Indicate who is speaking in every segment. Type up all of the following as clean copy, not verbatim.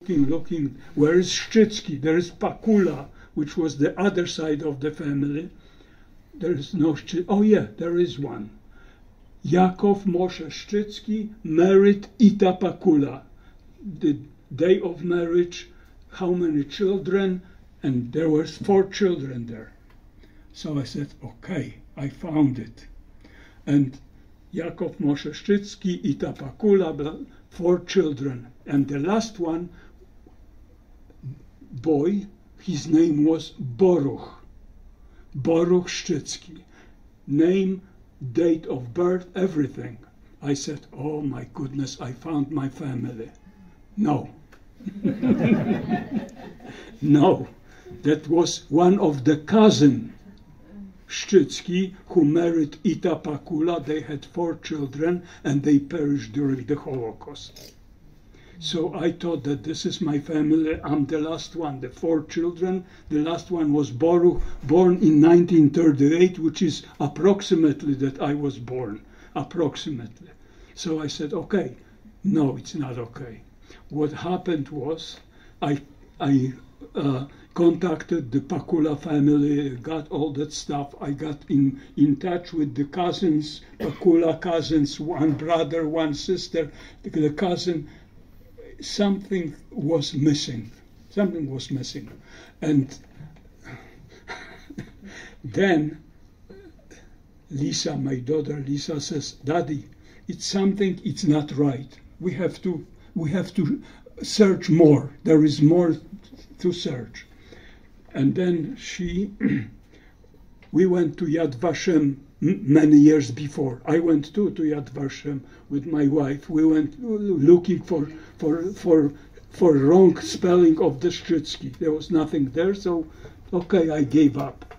Speaker 1: looking, where is Szczycki? There is Pakula, which was the other side of the family. There is no Szczycki. Oh yeah, there is one. Yakov Moshe Szczycki married Ita Pakula. The day of marriage, how many children? And there were 4 children there. So I said, okay, I found it. And Yakov Moshe Szczycki, Ita Pakula, 4 children. And the last one, boy, his name was Baruch. Baruch Szczycki. Name, date of birth, everything. I said, oh my goodness, I found my family. No. No. That was one of the cousin Szczycki who married Ita Pakula. They had 4 children and they perished during the Holocaust. So I thought that this is my family. I'm the last one, the 4 children. The last one was Baruch, born in 1938, which is approximately that I was born, approximately. So I said, okay, no, it's not okay. What happened was I contacted the Pakula family, got all that stuff. I got in touch with the cousins, Pakula cousins, 1 brother, 1 sister. The cousin, something was missing. Something was missing. And then Lisa, my daughter Lisa, says, Daddy, it's something, it's not right. We have to search more. There is more to search. And then we went to Yad Vashem many years before. I went too to Yad Vashem with my wife. We went looking for wrong spelling of the Szczycki. There was nothing there, so okay, I gave up.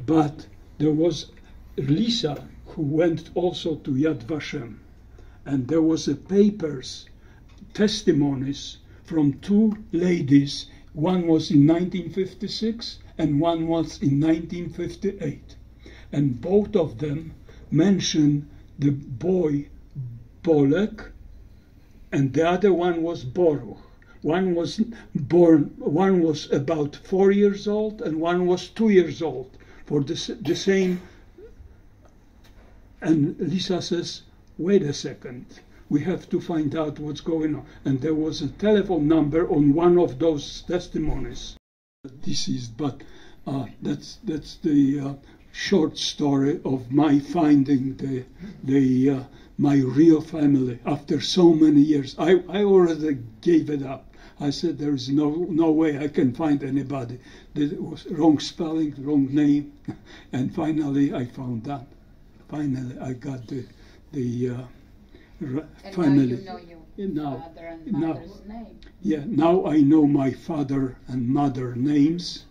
Speaker 1: But there was Lisa who went also to Yad Vashem, and there was a papers, testimonies from 2 ladies. One was in 1956 and one was in 1958. And both of them mention the boy Bolek, and the other one was Baruch. One was about 4 years old, and one was 2 years old, for the same. And Lisa says, wait a second, we have to find out what's going on. And there was a telephone number on one of those testimonies. But that's the short story of my finding my real family after so many years. I already gave it up. I said there is no way I can find anybody. It was wrong spelling, wrong name, and finally I found that. Finally I got the family.
Speaker 2: Now you know your father and mother's name.
Speaker 1: Yeah, now I know my father and mother names,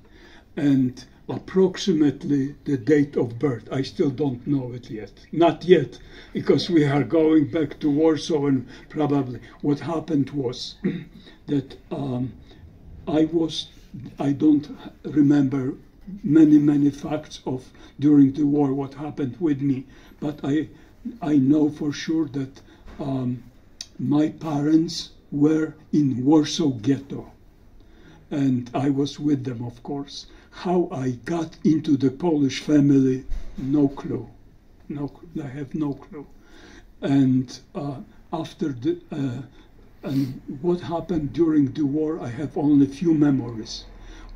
Speaker 1: and approximately the date of birth. I still don't know it yet. Not yet, because we are going back to Warsaw, and probably what happened was that I don't remember many facts of during the war what happened with me, but I know for sure that my parents were in Warsaw Ghetto, and I was with them, of course. How I got into the Polish family, no clue. I have no clue. And and what happened during the war, I have only few memories.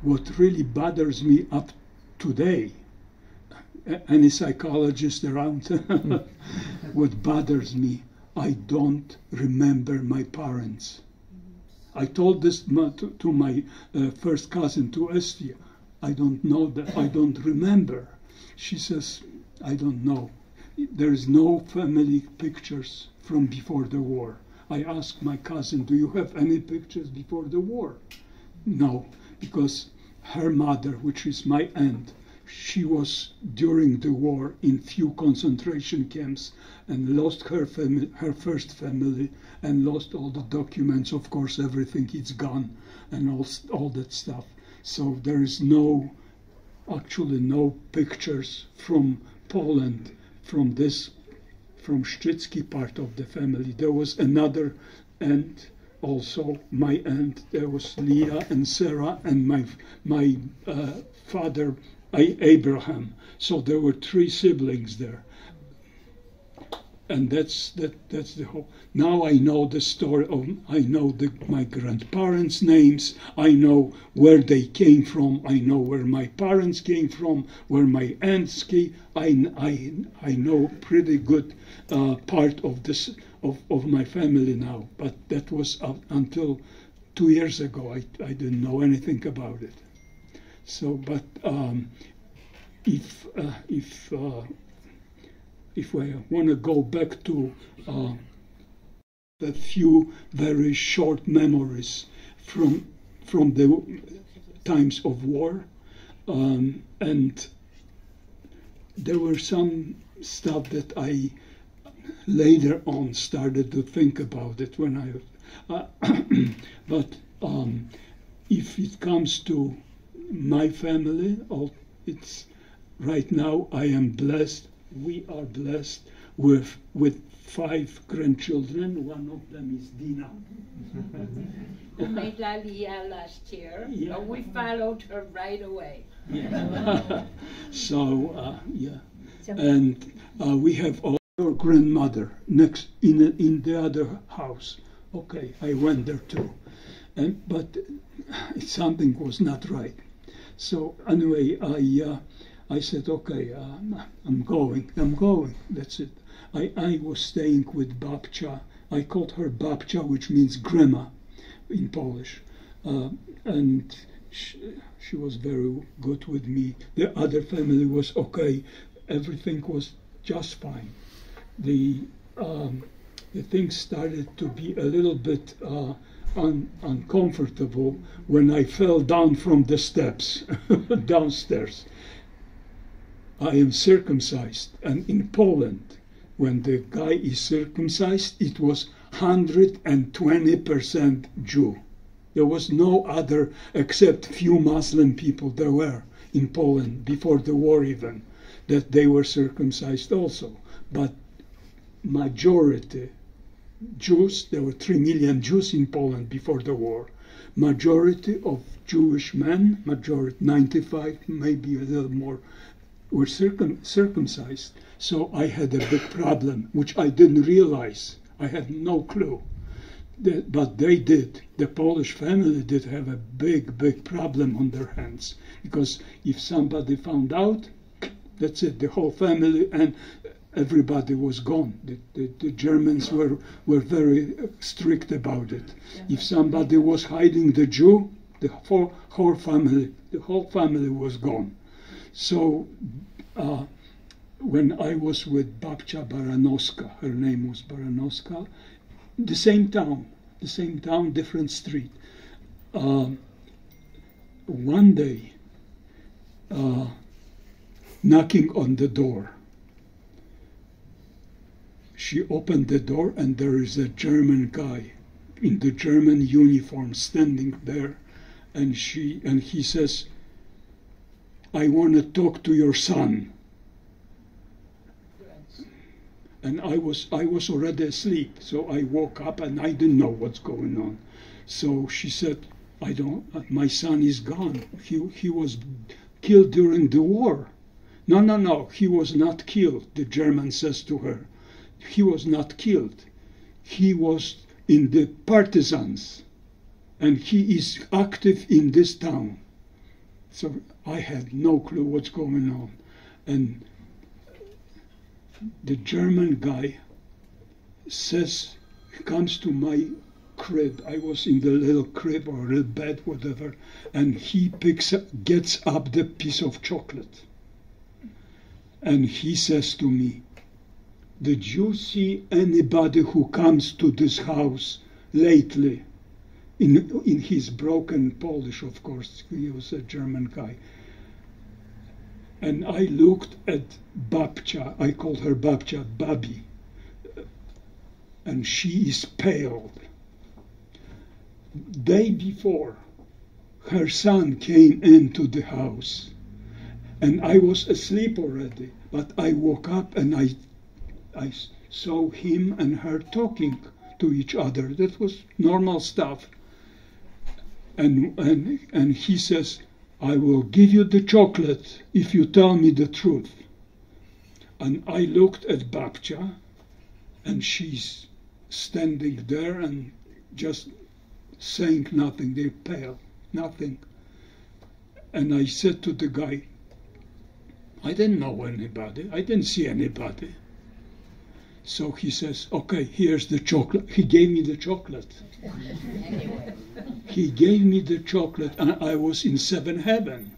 Speaker 1: What really bothers me up today, any psychologist around, what bothers me, I don't remember my parents. I told this to my first cousin, to Estia. I don't know that, I don't remember. She says, I don't know. There is no family pictures from before the war. I asked my cousin, do you have any pictures before the war? No, because her mother, which is my aunt, she was during the war in few concentration camps and lost her family, her first family, and lost all the documents. Of course, everything is gone and all that stuff. So there is actually no pictures from Poland, from Szczycki part of the family. There was another aunt also my aunt. There was Leah and Sarah and my father Abraham. So there were 3 siblings there. And that's the whole. Now I know the story of. I know my grandparents' names. I know where they came from. I know where my parents came from. Where my aunts came. I know pretty good part of this of my family now. But that was until 2 years ago. I didn't know anything about it. So, but if I want to go back to a few very short memories from the times of war, and there were some stuff that I later on started to think about it when I, but if it comes to my family, it's right now I am blessed. We are blessed with 5 grandchildren. One of them is Dina.
Speaker 2: Who made Aliyah last year.
Speaker 1: Yeah.
Speaker 2: But we followed her right away.
Speaker 1: Yeah. So, yeah. And we have our grandmother next in the other house. Okay, I went there too. But something was not right. So anyway, I said, okay, I'm going, that's it. I was staying with Babcia. I called her Babcia, which means grandma in Polish. And she was very good with me. The other family was okay. Everything was just fine. The things started to be a little bit uncomfortable when I fell down from the steps downstairs. I am circumcised, and in Poland, when the guy is circumcised, it was 120% Jew. There was no other, except few Muslim people there were in Poland before the war even, that they were circumcised also. But majority Jews, there were 3 million Jews in Poland before the war. Majority of Jewish men, majority 95, maybe a little more, were circumcised. So I had a big problem, which I didn't realize. I had no clue. But they did. The Polish family did have a big problem on their hands. Because if somebody found out, that's it, the whole family and everybody was gone. The Germans were very strict about it. If somebody was hiding the Jew, the whole family was gone. So when I was with Babcia Baranowska, her name was Baranowska, the same town, different street. One day, knocking on the door, she opened the door and there is a German guy in the German uniform standing there, and he says, I want to talk to your son. And I was already asleep, so I woke up and I didn't know what's going on. So she said, my son is gone. He was killed during the war. No, he was not killed, the German says to her. He was not killed. He was in the partisans, and he is active in this town. So I had no clue what's going on. And the German guy comes to my crib. I was in the little crib or little bed, whatever, and he gets up the piece of chocolate. And he says to me, did you see anybody who comes to this house lately? In his broken Polish, of course, he was a German guy. And I looked at Babcia, I called her Babcia, Babi, and she is pale. Day before, her son came into the house, and I was asleep already, but I woke up and I saw him and her talking to each other. That was normal stuff. And he says, I will give you the chocolate if you tell me the truth. And I looked at Babcia, and she's standing there and just saying nothing. They're pale, nothing. And I said to the guy, I didn't know anybody. I didn't see anybody. So he says, okay, here's the chocolate. He gave me the chocolate. He gave me the chocolate, and I was in seventh heaven.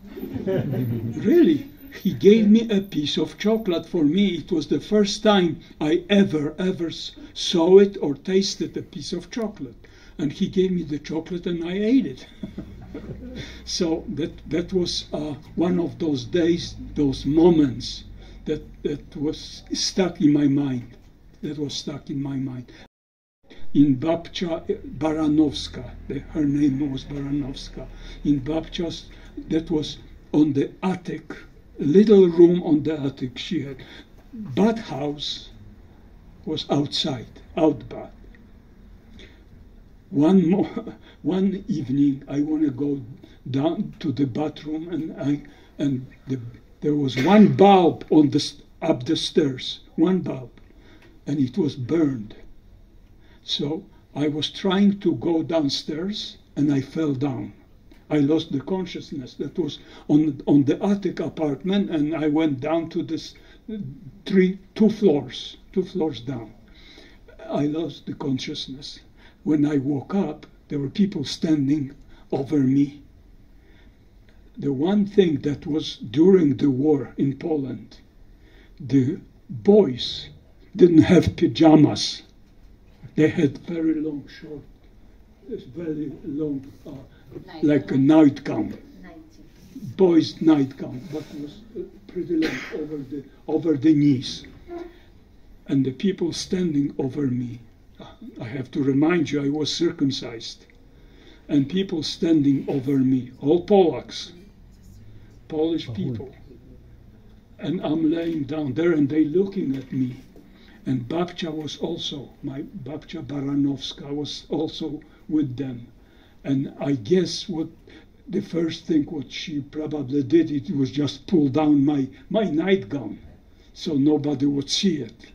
Speaker 1: Really. He gave me a piece of chocolate. For me, it was the first time I ever saw it or tasted a piece of chocolate. And he gave me the chocolate, and I ate it. So that was one of those days, those moments that was stuck in my mind. That was stuck in my mind. In Babcia Baranowska, her name was Baranowska. In Babcia's, that was on the attic, little room on the attic she had. Bath house was outside, out bath. One evening, I want to go down to the bathroom, and there was one bulb up the stairs, one bulb, and it was burned. So I was trying to go downstairs, and I fell down. I lost the consciousness. That was on the attic apartment, and I went down to this two floors down. I lost the consciousness. When I woke up, there were people standing over me. The one thing that was during the war in Poland, the boys didn't have pajamas. They had very long, short, very long, like a nightgown. Boys' nightgown, but was pretty long over the knees. And the people standing over me, I have to remind you, I was circumcised. And people standing over me, all Polacks, Polish people. And I'm laying down there, and they looking at me. And Babcia was also, my Babcia Baranowska was also with them. And I guess the first thing what she probably did, it was just pull down my nightgown, so nobody would see it.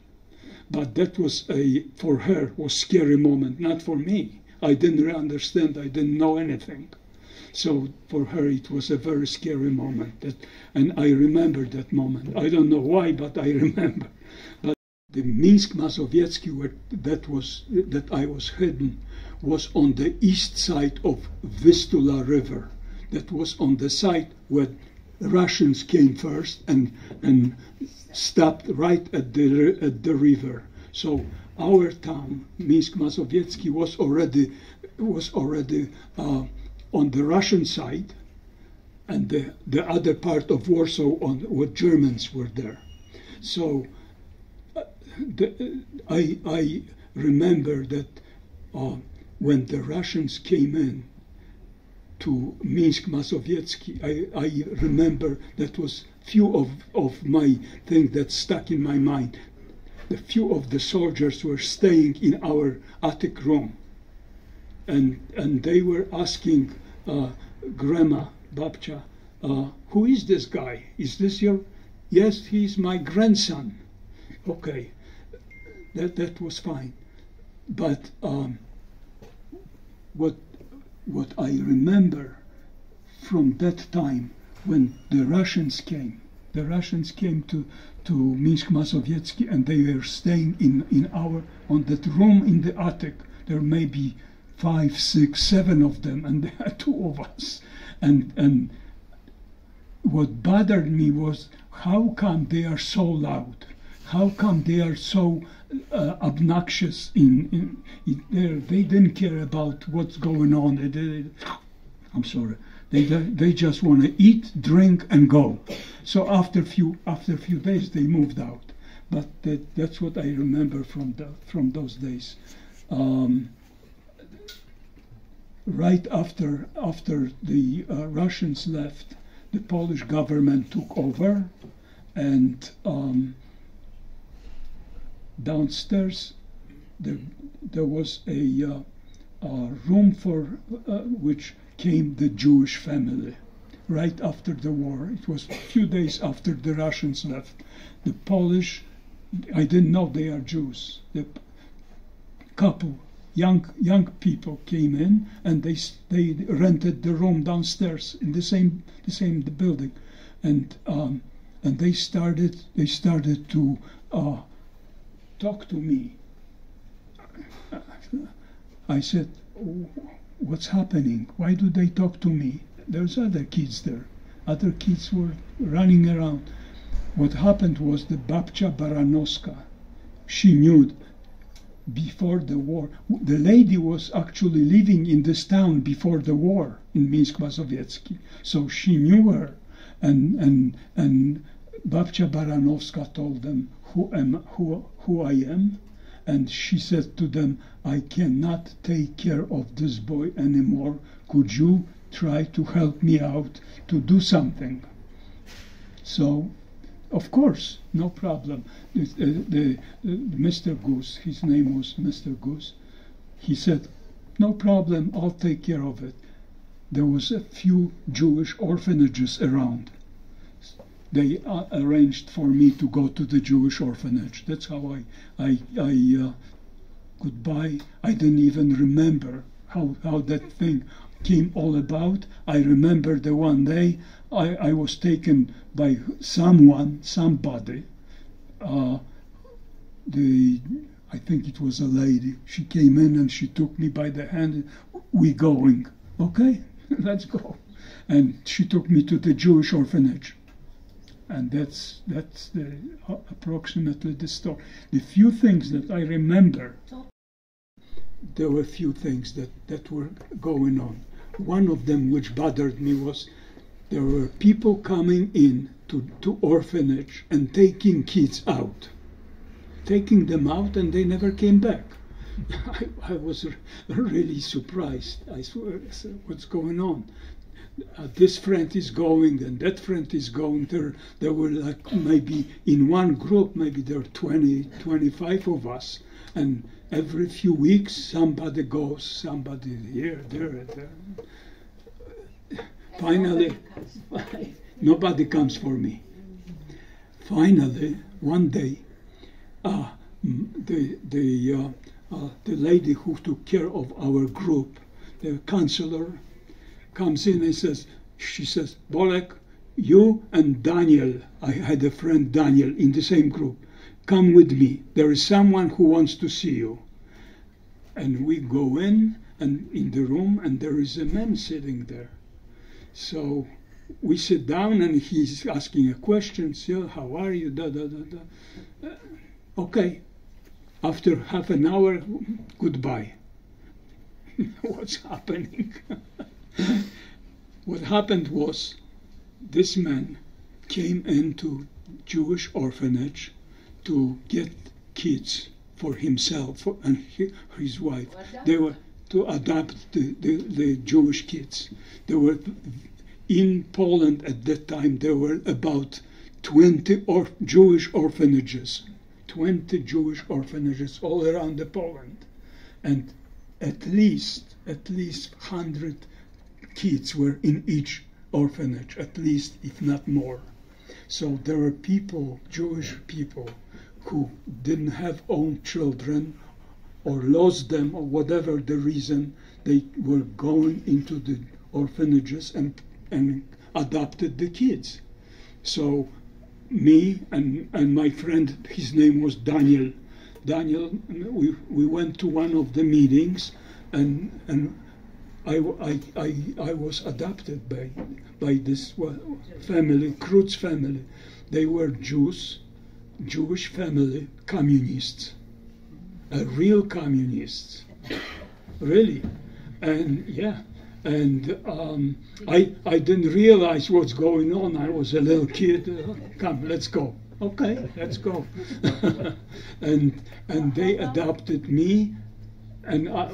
Speaker 1: But that was for her, was scary moment, not for me. I didn't really understand, I didn't know anything. So for her, it was a very scary moment. And I remember that moment. I don't know why, but I remember. But the Minsk Mazowiecki, that I was hidden, was on the east side of Vistula River. That was on the side where the Russians came first and stopped right at the river. So our town, Minsk Mazowiecki, was already on the Russian side, and the other part of Warsaw where Germans were there. So I remember that when the Russians came in to Minsk Mazowiecki, I remember that was few of my things that stuck in my mind. The few of the soldiers were staying in our attic room, and they were asking Grandma, Babcia, who is this guy? Is this your? Yes, he's my grandson. Okay, that was fine. But what I remember from that time when the Russians came to Minsk Mazowiecki, and they were staying on that room in the attic. There may be 5, 6, 7 of them, and there are 2 of us. And what bothered me was, how come they are so loud? How come they are so obnoxious in there? They didn't care about what's going on. I'm sorry. They just want to eat, drink, and go. So after a few days, they moved out. But that's what I remember from those days. Right after the Russians left, the Polish government took over, and downstairs there was a room for which came the Jewish family right after the war. It was a few days after the Russians left. The Polish, I didn't know they are Jews. The couple, young people came in, and they rented the room downstairs in the same building, and they started to talk to me. I said, "What's happening? Why do they talk to me? There's other kids there. Other kids were running around." What happened was the Babcia Baranowska, she knew before the war. The lady was actually living in this town before the war in Minsk Mazowiecki, so she knew her, and Babcia Baranowska told them who I am, and she said to them, "I cannot take care of this boy anymore. Could you try to help me out to do something?" So, of course, no problem. Mr. Goose, his name was Mr. Goose, he said, "No problem, I'll take care of it." There was a few Jewish orphanages around. They arranged for me to go to the Jewish orphanage. That's how I goodbye. I didn't even remember how that thing came all about. I remember the one day I was taken by somebody. I think it was a lady. She came in and she took me by the hand. "We going, okay? Let's go." And she took me to the Jewish orphanage. And that's approximately the story. The few things that I remember, there were few things that were going on. One of them which bothered me was there were people coming in to orphanage and taking kids out. Taking them out, and they never came back. I was really surprised. I swear, what's going on? This friend is going and that friend is going. There were like maybe in one group, maybe there were 20, 25 of us. And every few weeks somebody goes, somebody here, there. Finally, nobody comes for me. Finally, one day, the lady who took care of our group, the counselor, comes in and she says, "Bolek, you and Daniel," I had a friend Daniel in the same group, "come with me. There is someone who wants to see you." And we go in the room, and there is a man sitting there. So we sit down, and he's asking a question. "Yeah, how are you? Da da da da." Okay. After half an hour, goodbye. What's happening? What happened was, this man came into Jewish orphanage to get kids for himself and his wife. They were to adopt the Jewish kids. There were in Poland at that time. There were about 20 Jewish orphanages. 20 Jewish orphanages all around Poland, and at least 100 kids were in each orphanage, at least, if not more. So there were people, Jewish people, who didn't have own children or lost them, or whatever the reason. They were going into the orphanages and adopted the kids. So me and my friend, his name was Daniel. We went to one of the meetings, and I was adopted by this family, Krutz family. They were Jewish family, communists, real communists, really, and yeah. And I didn't realize what's going on. I was a little kid. Come, let's go. Okay, let's go. and they adopted me. And
Speaker 2: You were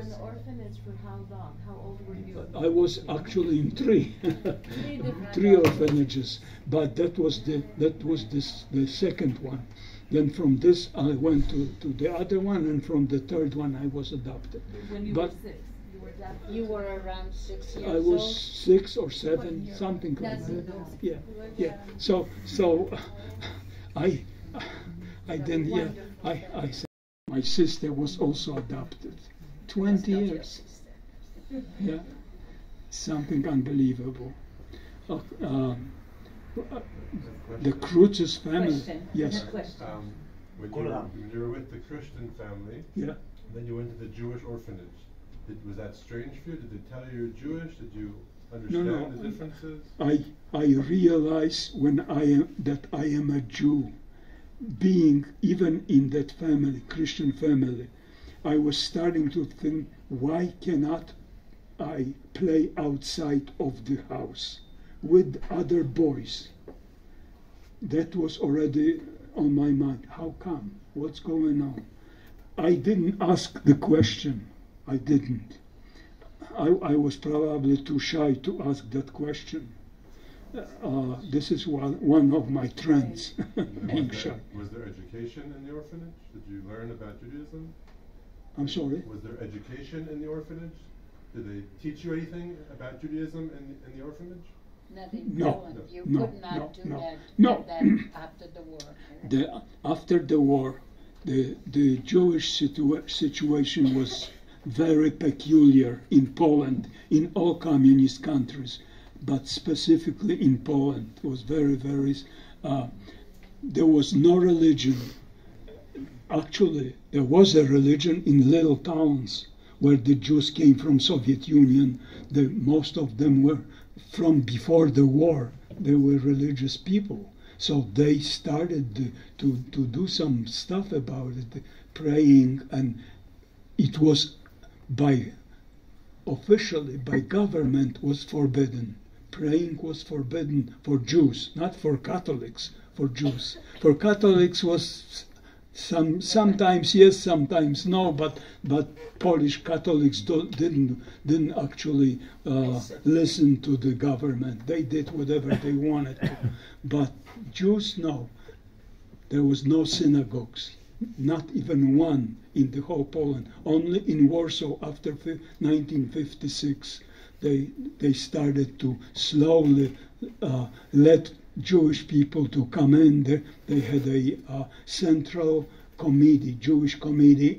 Speaker 2: in the orphanage for how long? How old were you?
Speaker 1: I was actually in three orphanages, but that was the second one. Then from this I went to the other one, and from the third one I was adopted.
Speaker 2: When you
Speaker 1: But
Speaker 2: were 6, you were adopted?
Speaker 3: You were around 6 years
Speaker 1: I was
Speaker 3: old?
Speaker 1: 6 or 7, something like
Speaker 3: That's
Speaker 1: that.
Speaker 3: enough.
Speaker 1: Yeah. So I then I said my sister was also adopted. 20 years. Yeah. Something unbelievable. The Cruces family.
Speaker 3: Question.
Speaker 1: Yes.
Speaker 3: Question.
Speaker 4: When you were with the Christian family,
Speaker 1: Yeah.
Speaker 4: then you went to the Jewish orphanage. Was that strange for you? Did they tell you you're Jewish? Did you understand the differences?
Speaker 1: I realized when that I am a Jew, being even in that family, Christian family, I was starting to think, why cannot I play outside of the house with other boys? That was already on my mind. How come? What's going on? I didn't ask the question. I didn't. I was probably too shy to ask that question. This is one of my trends, being shy.
Speaker 4: Was there education in the orphanage? Did you learn about Judaism?
Speaker 1: I'm sorry?
Speaker 4: Was there education in the orphanage? Did they teach you anything about Judaism in the orphanage?
Speaker 3: Nothing.
Speaker 1: No,
Speaker 3: You
Speaker 1: no,
Speaker 3: could not do
Speaker 1: no,
Speaker 3: that.
Speaker 1: no.
Speaker 3: That after the war.
Speaker 1: After the war, the Jewish situation was very peculiar in Poland, in all communist countries, but specifically in Poland. It was very, there was no religion. Actually, there was a religion in little towns where the Jews came from Soviet Union. Most of them were from before the war. They were religious people. So they started to do some about it, praying, and it was officially by government was forbidden. Praying was forbidden for Jews, not for Catholics, for Jews. For Catholics was sometimes yes, sometimes no, but Polish Catholics didn't actually listen to the government. They did whatever they wanted to. But Jews, no. There was no synagogues, not even one in the whole Poland. Only in Warsaw after 1956, they started to slowly let Jewish people to come in. They had a central committee, Jewish committee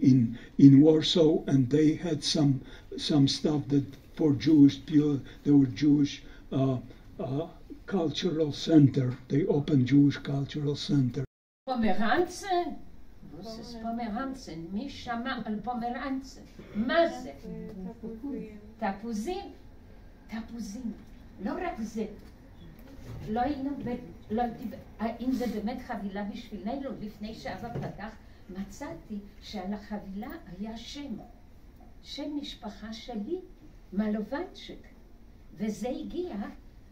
Speaker 1: in Warsaw, and they had some stuff that for Jewish people. There were Jewish cultural center. They opened Jewish cultural center.
Speaker 3: פומרנצן? Was ist פומרנצן? מי שמע על פומרנצן? מה זה? תפוזים? תפוזים. לא רק זה. לא היינו, אם זה באמת חבילה בשבילנו, לפני שאבא פתח, מצאתי שעל החבילה היה שם משפחה שלי, מלובנצ'יק, וזה הגיע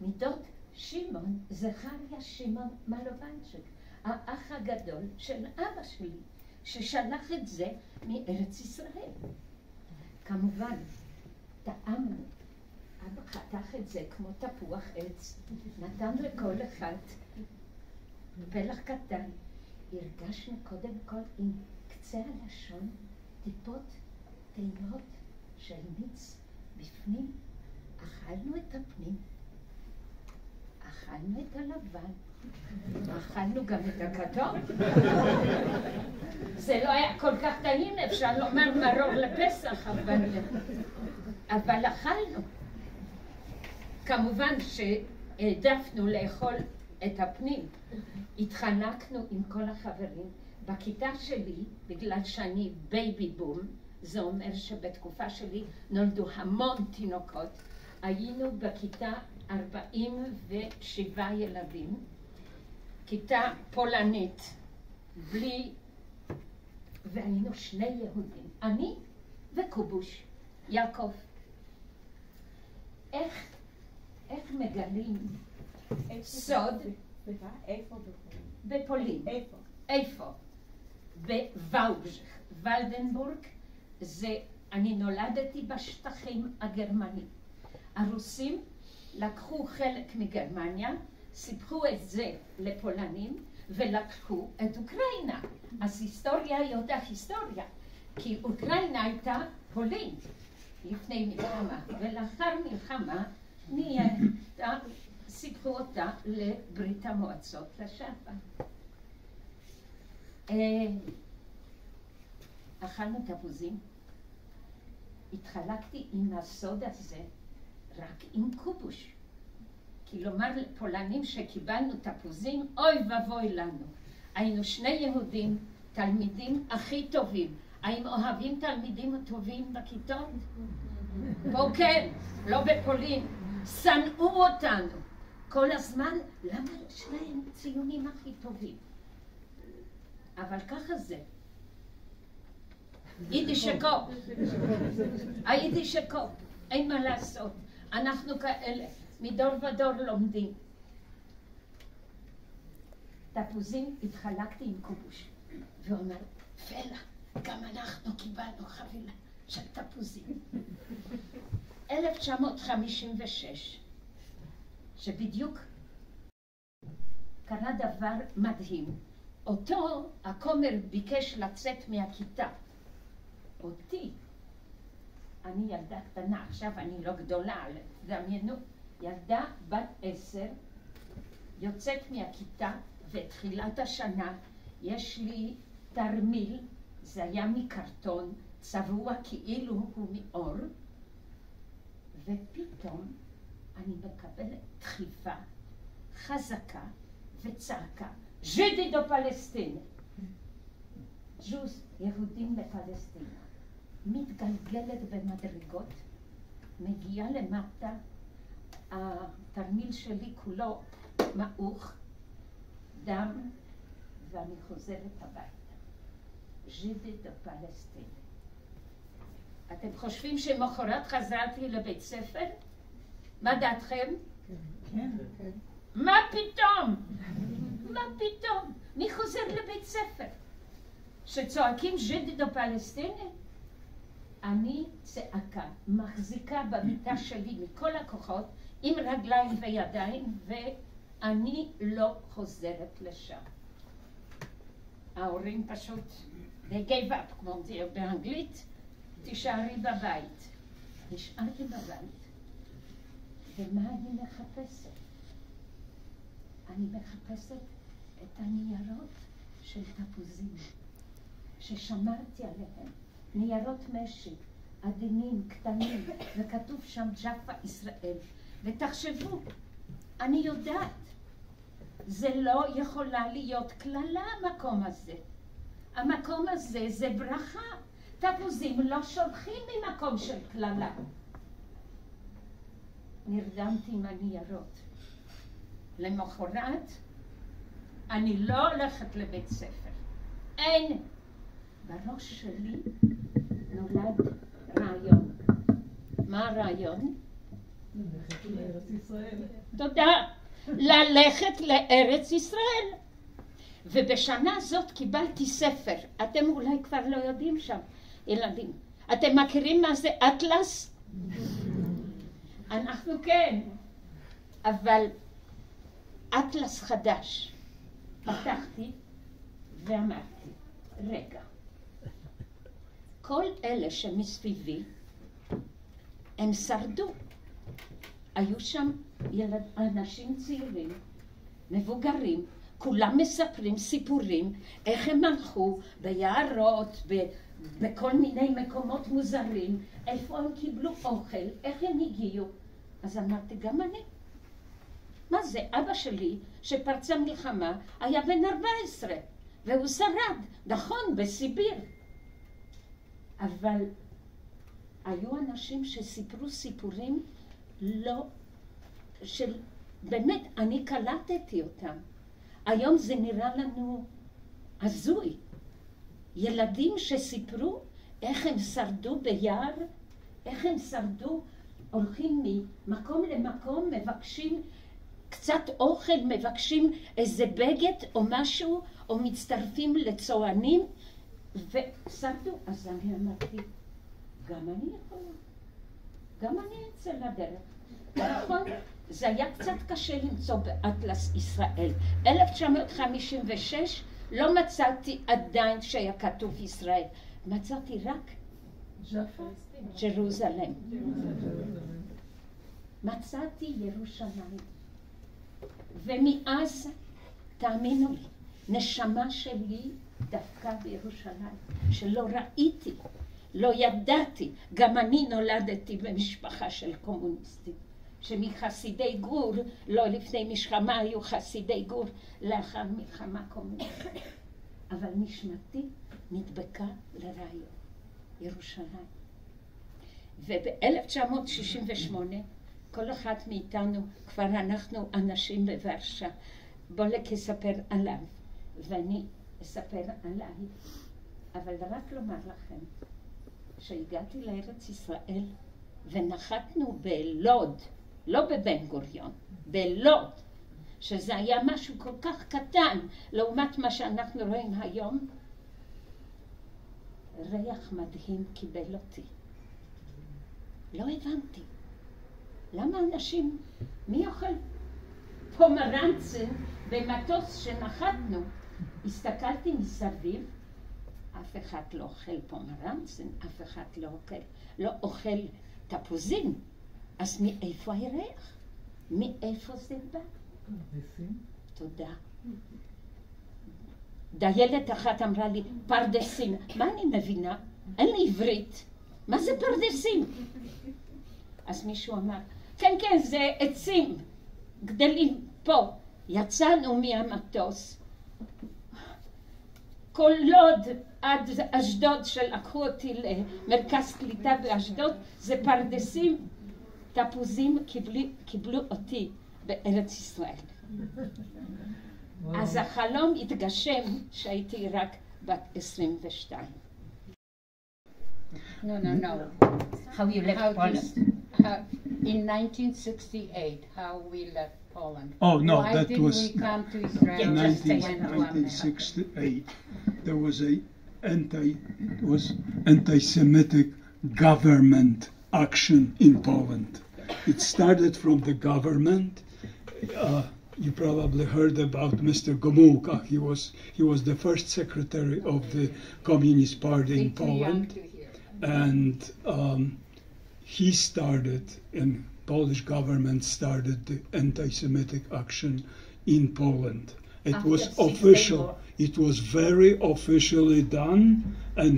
Speaker 3: מדוד שמעון, זכריה שמעון מלובנצ'יק, האח הגדול של אבא שלי, ששלח את זה מארץ ישראל. כמובן, טעמנו. אבא חתך את זה כמו תפוח עץ, נתן לכל אחד פלח קטן. הרגשנו קודם כל עם קצה הלשון טיפות טעימות של מיץ בפנים. אכלנו את הפנים, אכלנו את הלבן, אכלנו גם את הכתום. זה לא היה כל כך טעים, אפשר לומר מרור לפסח, אבל אכלנו. כמובן שהעדפנו לאכול את הפנים. התחנקנו עם כל החברים. בכיתה שלי, בגלל שאני בייבי בום, זה אומר שבתקופה שלי נולדו המון תינוקות, היינו בכיתה 47 ילדים, כיתה פולנית, והיינו 2 יהודים, אני וקובוש, יעקב. איך מגלים סוד?
Speaker 2: איפה
Speaker 3: בפולין. איפה? בוואוז' ולדנבורג. אני נולדתי בשטחים הגרמנים. הרוסים לקחו חלק מגרמניה, סיפחו את זה לפולנים, ולקחו את אוקראינה. אז היסטוריה היא אותה היסטוריה, כי אוקראינה הייתה פולין לפני מלחמה, ולאחר מלחמה סיפחו אותה לברית המועצות לשעבר. אכלנו תפוזים, התחלקתי עם הסוד הזה רק עם קובוש. כלומר לפולנים שקיבלנו תפוזים, אוי ובוי לנו. היינו שני יהודים, תלמידים הכי טובים. האם אוהבים תלמידים טובים בכיתות? פה כן, לא בפולין. שנאו אותנו. כל הזמן, למה יש להם ציונים הכי טובים? אבל ככה זה. יידישקופ. היידישקופ. אין מה לעשות. אנחנו כאלה. מדור ודור לומדים. תפוזים התחלקתי עם קובוש. והוא אומר, פלה, גם אנחנו קיבלנו חבילה של תפוזים. 1956, שבדיוק קרה דבר מדהים. אותו הכומר ביקש לצאת מהכיתה. אותי, אני ילדה קטנה, עכשיו אני לא גדולה, דמיינו, ילדה בת 10 יוצאת מהכיתה, ותחילת השנה יש לי תרמיל, זה היה מקרטון, צבוע כאילו הוא מאור, ופתאום אני מקבלת דחיפה חזקה וצעקה, ז'ידי דו פלסטין, ז'וז, יהודים לפלסטינה. מתגלגלת במדרגות, מגיעה למטה, התרמיל שלי כולו מעוך, דם, ואני חוזרת הביתה. ז'ידי דו פלסטין. אתם חושבים שמחרת חזרתי לבית ספר? מה דעתכם?
Speaker 5: כן.
Speaker 3: מה פתאום? מה פתאום? מי חוזר לבית ספר? שצועקים ז'ידי דו פלסטין? אני צעקה, מחזיקה במיטה שלי מכל הכוחות, עם רגליים וידיים, ואני לא חוזרת לשם. ההורים פשוט, they gave up, כמו אומרים באנגלית, תישארי בבית. נשארתי בבית, ומה אני מחפשת? אני מחפשת את הניירות של תפוזים, ששמרתי עליהם. ניירות משי, עדינים, קטנים, וכתוב שם ג'פה ישראל. ותחשבו, אני יודעת, זה לא יכולה להיות כללה המקום הזה. המקום הזה זה ברכה. תפוזים לא שולחים ממקום של כללה. נרדמתי עם הניירות. למחרת, אני לא הולכת לבית ספר. אין. בראש שלי נולד רעיון. מה הרעיון?
Speaker 5: ללכת לארץ ישראל.
Speaker 3: תודה. ללכת לארץ ישראל. ובשנה זאת קיבלתי ספר. אתם אולי כבר לא יודעים שם, ילדים. אתם מכירים מה זה אטלס? אנחנו כן. אבל אטלס חדש. פתחתי ואמרתי, רגע. כל אלה שמסביבי, הם שרדו. היו שם אנשים צעירים, מבוגרים, כולם מספרים סיפורים, איך הם הלכו ביערות, בכל מיני מקומות מוזרים, איפה הם קיבלו אוכל, איך הם הגיעו. אז אמרתי, גם אני. מה זה? אבא שלי, שפרצה מלחמה, היה בן 14, והוא שרד, נכון, בסיביר. אבל היו אנשים שסיפרו סיפורים לא, של באמת, אני קלטתי אותם. היום זה נראה לנו הזוי. ילדים שסיפרו איך הם שרדו ביער, איך הם שרדו, הולכים ממקום למקום, מבקשים קצת אוכל, מבקשים איזה בגד או משהו, או מצטרפים לצוענים, ושרדו. אז אני אמרתי, גם אני יכולה. גם אני אצא לדרך. נכון, זה היה קצת קשה למצוא באטלס ישראל. 1956 לא מצאתי עדיין שהיה כתוב ישראל. מצאתי רק ג'רוזלם. מצאתי ירושלים. ומאז, תאמינו לי, נשמה שלי דווקא בירושלים, שלא ראיתי, לא ידעתי. גם אני נולדתי במשפחה של קומוניסטים, שמחסידי גור, לא לפני מלחמה היו חסידי גור, לאחר מלחמה קומוניסטית. אבל נשמתי נדבקה לרעיון, ירושלים. וב-1968, כל אחד מאיתנו, כבר אנחנו אנשים בוורשה, בולק יספר עליו, ואני אספר עליי. אבל רק לומר לכם, שהגעתי לארץ ישראל ונחתנו בלוד, לא בבן גוריון, בלוד, שזה היה משהו כל כך קטן לעומת מה שאנחנו רואים היום, ריח מדהים קיבל אותי. לא הבנתי. למה אנשים, מי אוכל פומרנצן במטוס שנחתנו? הסתכלתי מסביב, אף אחד לא אוכל פומרנצן, אף אחד לא אוכל תפוזים. אז מאיפה הירח? מאיפה זה בא? תודה. דיילת אחת אמרה לי, פרדסים. מה אני מבינה? אין לי עברית. מה זה פרדסים? אז מישהו אמר, כן, כן, זה עצים גדלים פה. יצאנו מהמטוס. כל לוד עד אשדוד שלקחו אותי למרכז קליטה באשדוד, זה פרדסים. תפוזים קיבלו אותי בארץ ישראל. אז החלום התגשם שהייתי רק בת 22.
Speaker 6: No.
Speaker 3: How you left Poland?
Speaker 6: In 1968, how we left Poland.
Speaker 1: Oh no,
Speaker 6: Why
Speaker 1: that
Speaker 6: didn't
Speaker 1: was
Speaker 6: we come to Israel?
Speaker 1: 1968. There was anti-Semitic government action in Poland. It started from the government. You probably heard about Mr. Gomułka. He was the first secretary of the Communist Party in Poland, and he started, and Polish government started the anti-Semitic action in Poland. It was official. It was very officially done, and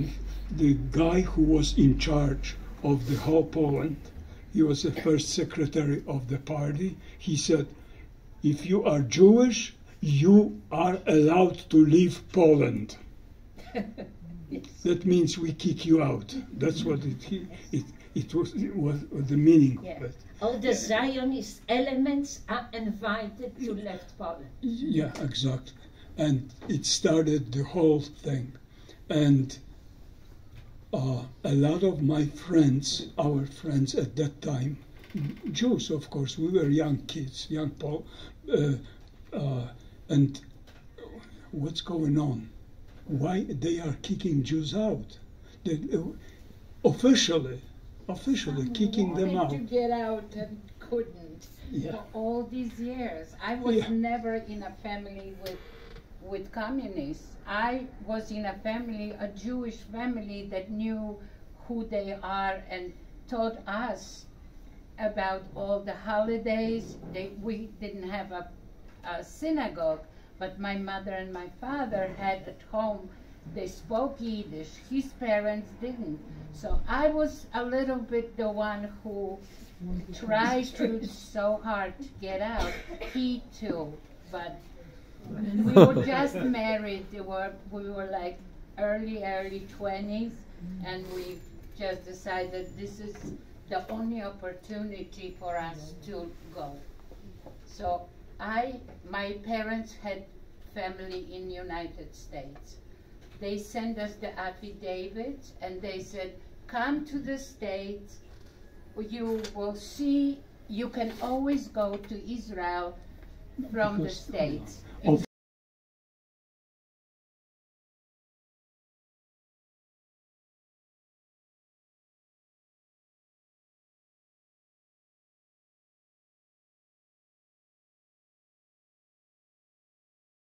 Speaker 1: the guy who was in charge of the whole Poland, he was the first secretary of the party. He said, if you are Jewish, you are allowed to leave Poland. That means we kick you out. That's what it was the meaning of it.
Speaker 3: All the Zionist elements are invited to left Poland.
Speaker 1: Yeah, exactly. And it started the whole thing. And a lot of my friends, our friends at that time, Jews, of course, we were young kids, young Paul, and what's going on? Why they are kicking Jews out? They, officially kicking them out.
Speaker 6: To get out and couldn't.
Speaker 1: Yeah.
Speaker 6: For all these years, I was never in a family with communists. I was in a family, a Jewish family that knew who they are and taught us about all the holidays. We didn't have a synagogue, but my mother and my father had at home. They spoke Yiddish. His parents didn't. So I was a little bit the one who tried to so hard to get out. He too, but we were just married. We were like early 20s, and we just decided this is the only opportunity for us to go. So my parents had family in United States. They sent us the affidavits, and they said, come to the States, you will see, you can always go to Israel from the States.